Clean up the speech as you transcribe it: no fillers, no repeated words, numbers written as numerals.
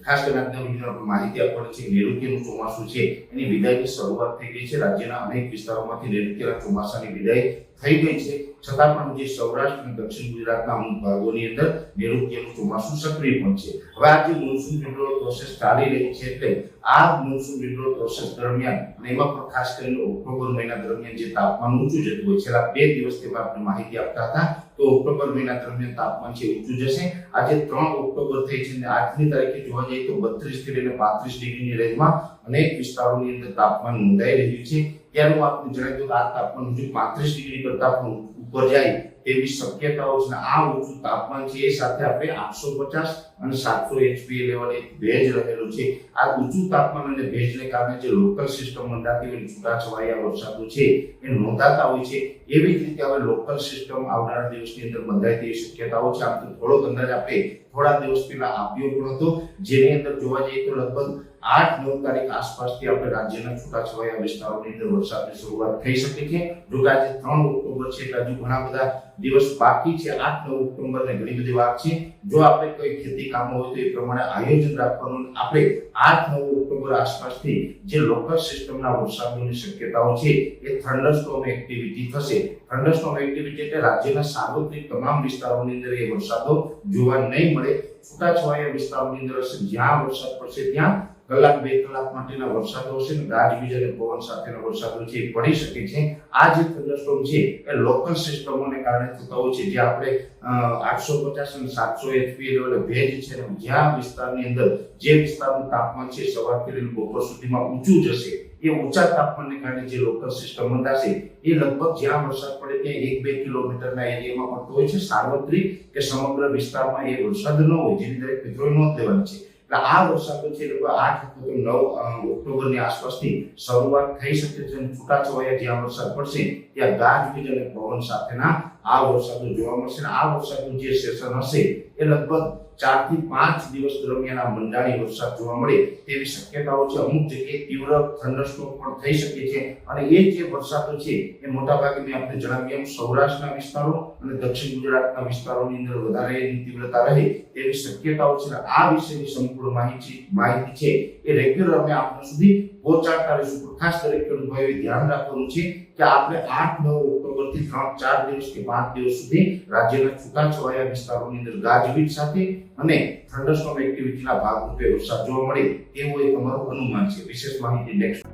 ખાસ કરીને આજના વિડીયોમાં માહિતી આપવાની છે નૈઋત્યનું ચોમાસું છે એની વિદાયની શરૂઆત થઈ ગઈ છે। રાજ્યના અનેક વિસ્તારોમાંથી નૈઋત્યના ચોમાસાની વિદાય થઈ ગઈ છે, છતાં પણ જે સૌરાષ્ટ્ર અને દક્ષિણ ગુજરાતના અમુક ભાગોની અંદર નૈઋત્યનું ચોમાસું સક્રિય પણ છે। હવે આ જે મોન્સૂન વિન્ડ્રોલ પ્રોસેસ ચાલી રહી છે, એટલે આ મોન્સૂન વિન્ડ્રોલ પ્રોસેસ દરમિયાન અને એમાં પણ ખાસ કરીને ઓક્ટોબર મહિના દરમિયાન જે તાપમાન ઊંચું જતું હોય, છેલ્લા 2 દિવસથી આપણે માહિતી આપતા હતા તો ઓક્ટોબર મહિના દરમિયાન તાપમાન છે ઊંચું જશે। આજે 3 ઓક્ટોબર થઈ છે અને આજની તારીખે જોવા જઈએ તો 32 થી લઈને 35 ડિગ્રીની રેન્જમાં અનેક વિસ્તારોની અંદર તાપમાન નોંધાઈ રહ્યું છે। ત્યારનું આપણે જણાવી દઉં કે આ તાપમાન હજુ 35 ડિગ્રી કરતા પણ ઉપર જાય તેવી શક્યતાઓ છે। આ ઊંચું તાપમાન છે એ સાથે આપણે 850 અને 700 HPA લેવલે ભેજ રહેલું છે। આ ઊંચું તાપમાન અને ભેજને કારણે જે લોકલ સિસ્ટમ બંધાતી હોય છૂટાછવાયા વરસાદો છે એ નોંધાતા હોય છે। એવી જ રીતે હવે લોકલ સિસ્ટમ આવનારા દિવસની અંદર બંધાય તેવી શક્યતાઓ છે। આમ તો થોડોક અંદાજ આપણે થોડા દિવસ પહેલા આપ્યો પણ હતો, જેની અંદર જોવા જઈએ તો લગભગ 8-9 તારીખ આસપાસથી આપણે રાજ્યના છૂટાછવાયા વિસ્તારોની અંદર વરસાદની શરૂઆત થઈ શકે છે। જો કે આજે 3 ઓક્ટોબર છે એટલે હજુ ઘણા બધા દિવસ બાકી છે। 8-9 ઓક્ટોબરને ઘણી બધી વાર છે। જો આપણે કોઈ ખેતી કામો હોય તો એ પ્રમાણે આયોજન રાખવાનું। આપણે 8-9 ઓક્ટોબર આસપાસથી જે લોકલ સિસ્ટમના વરસાદની શક્યતાઓ છે એ થંડરસ્ટોર્મ એક્ટિવિટી થશે। થંડરસ્ટોર્મ એક્ટિવિટી એટલે રાજ્યના સાર્વત્રિક તમામ વિસ્તારોની અંદર એ વરસાદો જોવા નહીં મળે। છૂટાછવાયા વિસ્તારોની અંદર હશે, જ્યાં વરસાદ પડશે ત્યાં કલાક 2 કલાક માટેના વરસાદો હશે, ગાજવીજ અને પવન સાથેના વરસાદો છે એ પડી શકે છે। આ જે થંડરસ્ટોર્મ છે એ લોકલ સિસ્ટમોને કારણે થતા હોય છે, જે આપણે 850 અને 700 HPA લેવલે ભેજ છે, જ્યાં વિસ્તારની અંદર જે વિસ્તારનું તાપમાન છે સવારથી લઈને બપોર સુધીમાં ઊંચું જશે, એ ઊંચા તાપમાનને કારણે જે લોકલ સિસ્ટમ બંધાશે એ લગભગ જ્યાં વરસાદ પડે ત્યાં 1-2 કિલોમીટરના એરિયામાં પડતો હોય છે। સાર્વત્રિક કે સમગ્ર વિસ્તારમાં એ વરસાદ ન હોય, જેની દરેક મિત્રોએ નોંધ લેવાની છે। એટલે આ વરસાદો છે લગભગ 8 અથવા 9 ઓક્ટોબરની આસપાસની શરૂઆત થઈ શકે છે અને છૂટાછવાયા જ્યાં વરસાદ પડશે ત્યાં ગાજવીજ અને પવન સાથેના આ વરસાદો જોવા મળશે। અને આ વરસાદનું જે સેશન હશે એ લગભગ 4 થી 5 દિવસ દરમિયાન આ મંડાણી વરસાદ જોવા મળે તેવી શક્યતાઓ છે। અમુક જગ્યાએ તીવ્ર થંડરસ્ટોર્મ પણ થઈ શકે છે અને એ જે વરસાદો છે એ મોટાભાગે મેં આપણે જણાવ્યું એમ સૌરાષ્ટ્રના વિસ્તારો અને દક્ષિણ ગુજરાતના વિસ્તારોની અંદર વધારે એની તીવ્રતા રહે તેવી શક્યતાઓ છે। આ વિશેની સંપૂર્ણ માહિતી છે એ રેગ્યુલર અમે આપણા સુધી પહોંચાડતા રહીશું। ખાસ દરેક ખેડૂત ભાઈઓએ ધ્યાન રાખવાનું છે કે આપણે 8-9 ઓક્ટોબરથી 3-4 દિવસ કે 5 દિવસ સુધી રાજ્યના છૂટાછવાયા વિસ્તારોની અંદર ગાજવીજ સાથે અને થંડરસ્ટોર્મ એક્ટિવિટીના ભાગરૂપે વરસાદ જોવા મળે તેવું એક અમારું અનુમાન છે। વિશેષ માહિતી નેક્સ્ટ